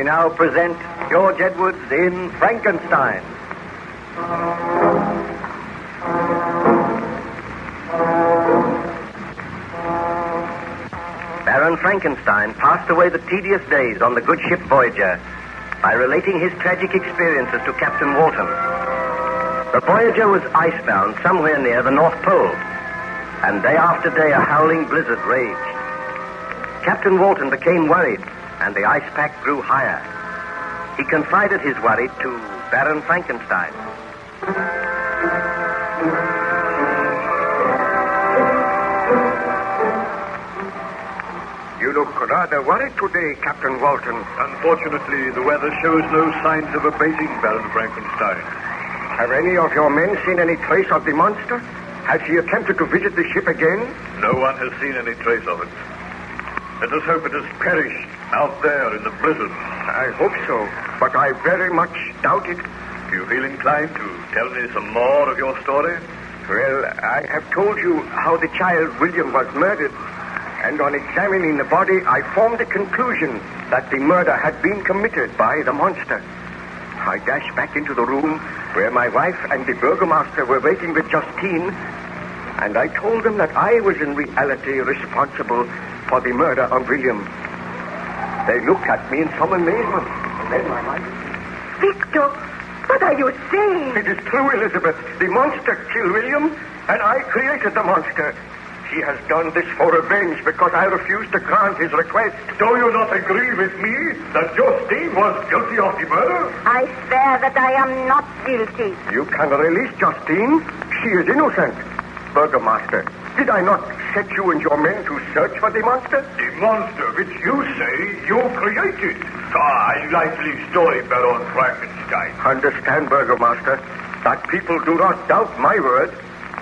now present George Edwards in Frankenstein. Baron Frankenstein passed away the tedious days on the good ship Voyager by relating his tragic experiences to Captain Walton. The Voyager was icebound somewhere near the North Pole, and day after day a howling blizzard raged. Captain Walton became worried, and the ice pack grew higher. He confided his worry to Baron Frankenstein. You look rather worried today, Captain Walton. Unfortunately, the weather shows no signs of abating, Baron Frankenstein. Have any of your men seen any trace of the monster? Has he attempted to visit the ship again? No one has seen any trace of it. Let us hope it has perished out there in the blizzard. I hope so, but I very much doubt it. Do you feel inclined to tell me some more of your story? Well, I have told you how the child William was murdered, and on examining the body, I formed the conclusion that the murder had been committed by the monster. I dashed back into the room where my wife and the burgomaster were waiting with Justine, and I told them that I was in reality responsible for the murder of William. They looked at me in some amazement. And then my wife... Victor, what are you saying? It is true, Elizabeth. The monster killed William, and I created the monster. He has done this for revenge because I refused to grant his request. Do you not agree with me that Justine was guilty of the murder? I swear that I am not guilty. You can release Justine. She is innocent. Burgomaster, did I not set you and your men to search for the monster? The monster which you say you created. I like the story, Baron Frankenstein. Understand, Burgomaster, that people do not doubt my word.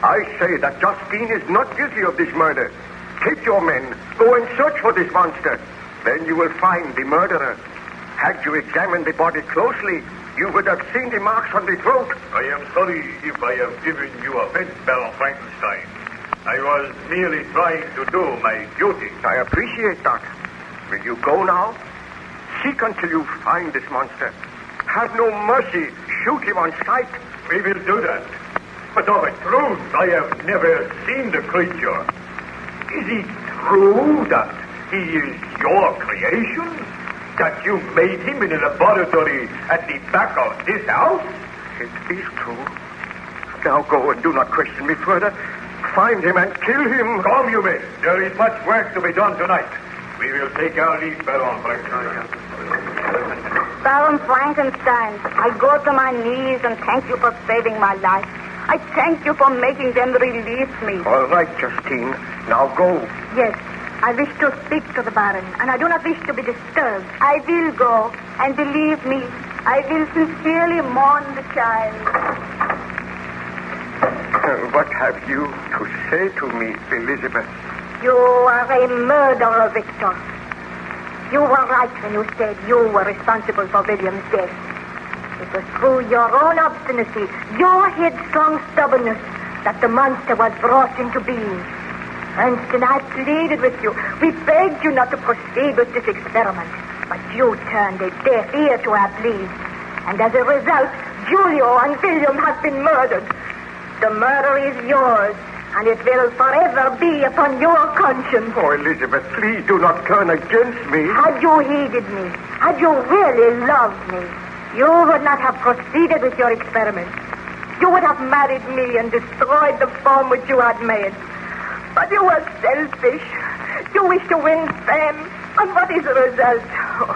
I say that Justine is not guilty of this murder. Take your men, go and search for this monster. Then you will find the murderer. Had you examined the body closely, you would have seen the marks on the throat. I am sorry if I have given you offense, Baron Frankenstein. I was merely trying to do my duty. I appreciate that. Will you go now? Seek until you find this monster. Have no mercy. Shoot him on sight. We will do that. But of a truth, I have never seen the creature. Is it true that he is your creation? That you made him in a laboratory at the back of this house? It is true. Now go and do not question me further. Find him and kill him. Come, you men. There is much work to be done tonight. We will take our leave, Baron Frankenstein. Baron Frankenstein, I go to my knees and thank you for saving my life. I thank you for making them release me. All right, Justine. Now go. Yes, I wish to speak to the Baron, and I do not wish to be disturbed. I will go, and believe me, I will sincerely mourn the child. What have you to say to me, Elizabeth? You are a murderer, Victor. You were right when you said you were responsible for William's death. It was through your own obstinacy, your headstrong stubbornness, that the monster was brought into being. Ernst and I pleaded with you. We begged you not to proceed with this experiment. But you turned a deaf ear to our pleas. And as a result, Julio and William have been murdered. The murder is yours, and it will forever be upon your conscience. Oh, Elizabeth, please do not turn against me. Had you heeded me, had you really loved me, you would not have proceeded with your experiment. You would have married me and destroyed the form which you had made. But you were selfish. You wish to win fame. And what is the result? Oh,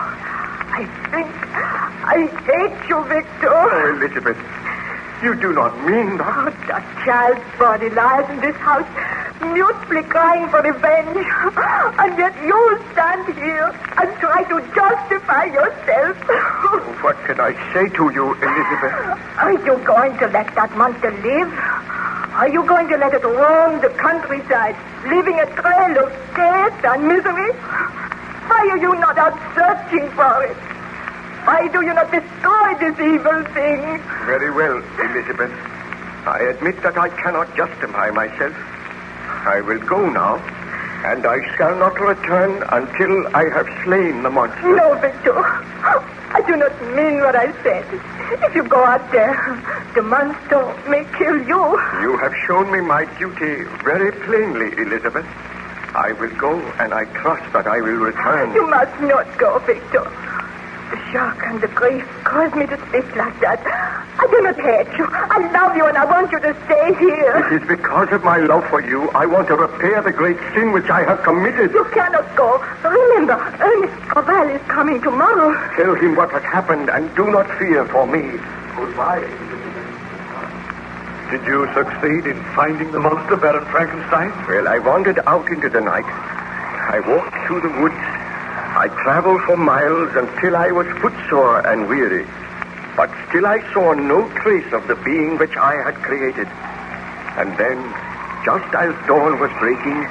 I hate you, Victor. Oh, Elizabeth, you do not mean that. Oh, that child's body lies in this house, mutely crying for revenge. And yet you stand here and try to justify yourself. What can I say to you, Elizabeth? Are you going to let that monster live? Are you going to let it roam the countryside, leaving a trail of death and misery? Why are you not out searching for it? Why do you not destroy this evil thing? Very well, Elizabeth. I admit that I cannot justify myself. I will go now And I shall not return until I have slain the monster. No, Victor. I do not mean what I said. If you go out there, the monster may kill you. You have shown me my duty very plainly, Elizabeth. I will go, and I trust that I will return. You must not go, Victor. The shock and the grief caused me to speak like that. I do not hate you. I love you, and I want you to stay here. It is because of my love for you I want to repair the great sin which I have committed. You cannot go. Remember, Ernest Corval is coming tomorrow. Tell him what has happened, and do not fear for me. Goodbye. Did you succeed in finding the monster, Baron Frankenstein? Well, I wandered out into the night. I walked through the woods. I traveled for miles until I was footsore and weary. But still I saw no trace of the being which I had created. And then, just as dawn was breaking,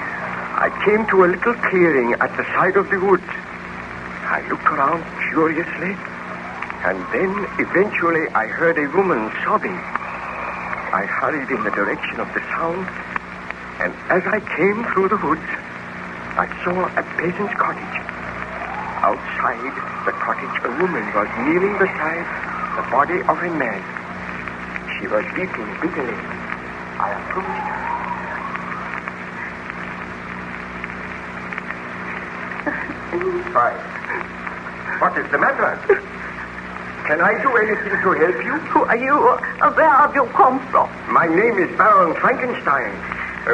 I came to a little clearing at the side of the woods. I looked around curiously, and then eventually I heard a woman sobbing. I hurried in the direction of the sound, and as I came through the woods, I saw a peasant's cottage. Outside the cottage, a woman was kneeling beside the body of a man. She was weeping bitterly. I approached her. Why? What is the matter? Can I do anything to help you? Who are you? Where have you come from? My name is Baron Frankenstein.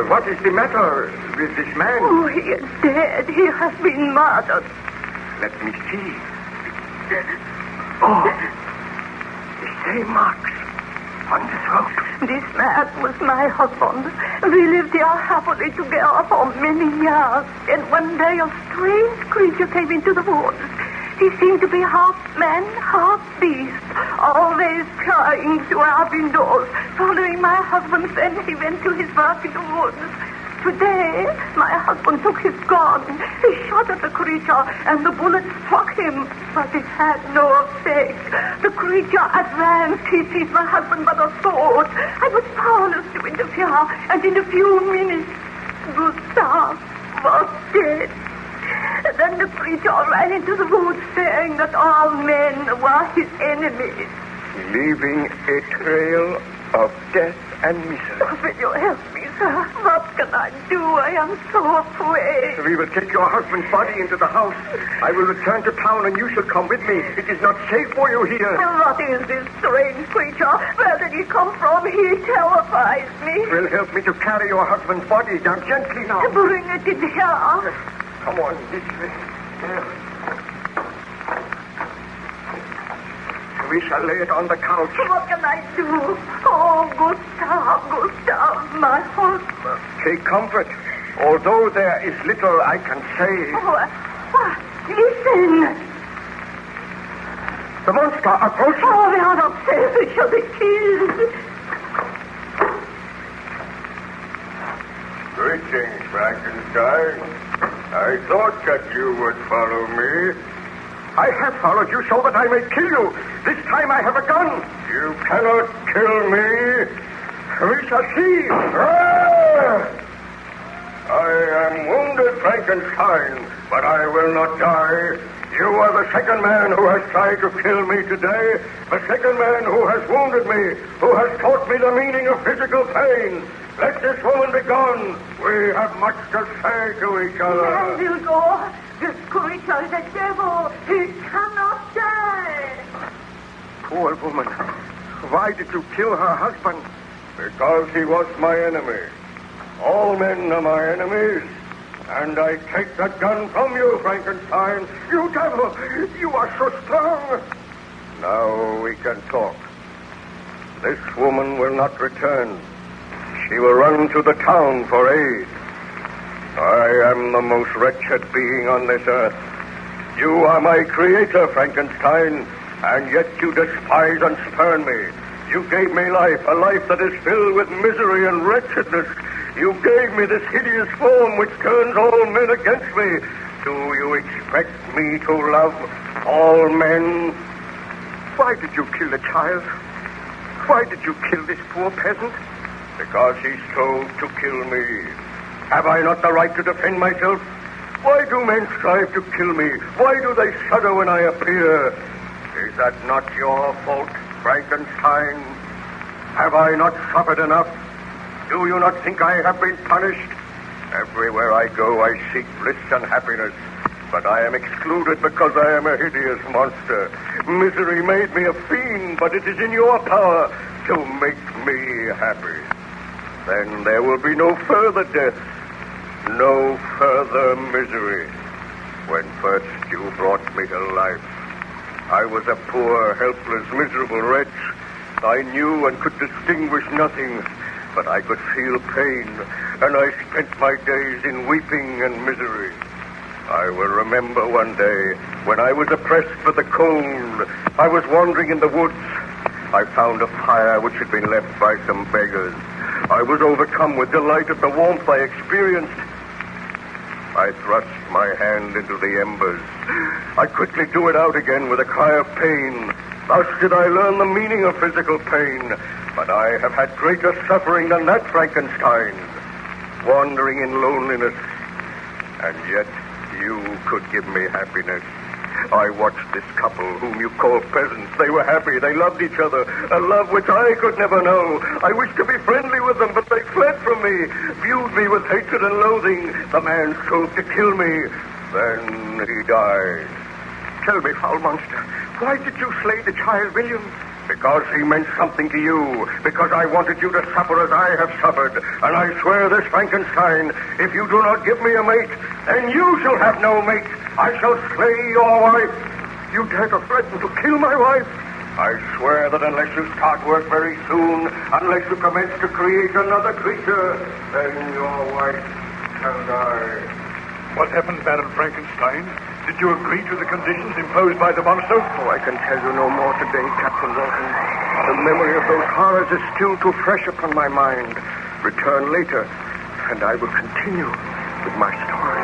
What is the matter with this man? Oh, he is dead. He has been murdered. Let me see. Oh, the same marks on the throat. This man was my husband. We lived here happily together for many years. And one day a strange creature came into the woods. He seemed to be half man, half beast, always trying to our windows, following my husband. Then he went to his work in the woods. Today, my husband took his gun. He shot at the creature, and the bullet struck him, but it had no effect. The creature advanced. He seized my husband by the throat. I was powerless to interfere, and in a few minutes, Gustav was dead. Then the creature ran into the woods, saying that all men were his enemies. Leaving a trail of death and misery. Oh, will you help me, sir? What can I do? I am so afraid. We will take your husband's body into the house. I will return to town, and you shall come with me. It is not safe for you here. What is this strange creature? Where did he come from? He terrifies me. It will help me to carry your husband's body down gently now. Bring it in here. Come on, this way. There. We shall lay it on the couch. What can I do? Oh, Gustav, my husband. Take comfort. Although there is little I can say. Oh, what? Listen. The monster approaches. Oh, we are not safe. We shall be killed. Greetings, Frankenstein. I thought that you would follow me. I have followed you so that I may kill you. This time I have a gun. You cannot kill me. We shall see. I am wounded, Frankenstein, but I will not die. You are the second man who has tried to kill me today, the second man who has wounded me, who has taught me the meaning of physical pain. Let this woman be gone. We have much to say to each other. I will go. This creature is a devil. He cannot die. Poor woman. Why did you kill her husband? Because he was my enemy. All men are my enemies. And I take that gun from you, Frankenstein. You devil! You are so strong! Now we can talk. This woman will not return. She will run to the town for aid. I am the most wretched being on this earth. You are my creator, Frankenstein, and yet you despise and spurn me. You gave me life, a life that is filled with misery and wretchedness. You gave me this hideous form which turns all men against me. Do you expect me to love all men? Why did you kill the child? Why did you kill this poor peasant? Because he strove to kill me. Have I not the right to defend myself? Why do men strive to kill me? Why do they shudder when I appear? Is that not your fault, Frankenstein? Have I not suffered enough? Do you not think I have been punished? Everywhere I go, I seek bliss and happiness. But I am excluded because I am a hideous monster. Misery made me a fiend, but it is in your power to make me happy. Then there will be no further death, no further misery. When first you brought me to life, I was a poor, helpless, miserable wretch. I knew and could distinguish nothing, but I could feel pain, and I spent my days in weeping and misery. I will remember one day when I was oppressed with the cold. I was wandering in the woods. I found a fire which had been left by some beggars. I was overcome with delight at the warmth I experienced. I thrust my hand into the embers. I quickly drew it out again with a cry of pain. Thus did I learn the meaning of physical pain. But I have had greater suffering than that Frankenstein, wandering in loneliness. And yet you could give me happiness. I watched this couple whom you call peasants. They were happy. They loved each other. A love which I could never know. I wished to be friendly with them, but they fled from me, viewed me with hatred and loathing. The man strove to kill me. Then he died. Tell me, foul monster, why did you slay the child William? Because he meant something to you. Because I wanted you to suffer as I have suffered. And I swear this, Frankenstein, if you do not give me a mate, then you shall have no mate. I shall slay your wife. You dare to threaten to kill my wife? I swear that unless you start work very soon, unless you commence to create another creature, then your wife shall die. What happened, Baron Frankenstein? Did you agree to the conditions imposed by the monster? Oh, I can tell you no more today, Captain Walton. The memory of those horrors is still too fresh upon my mind. Return later, and I will continue with my story.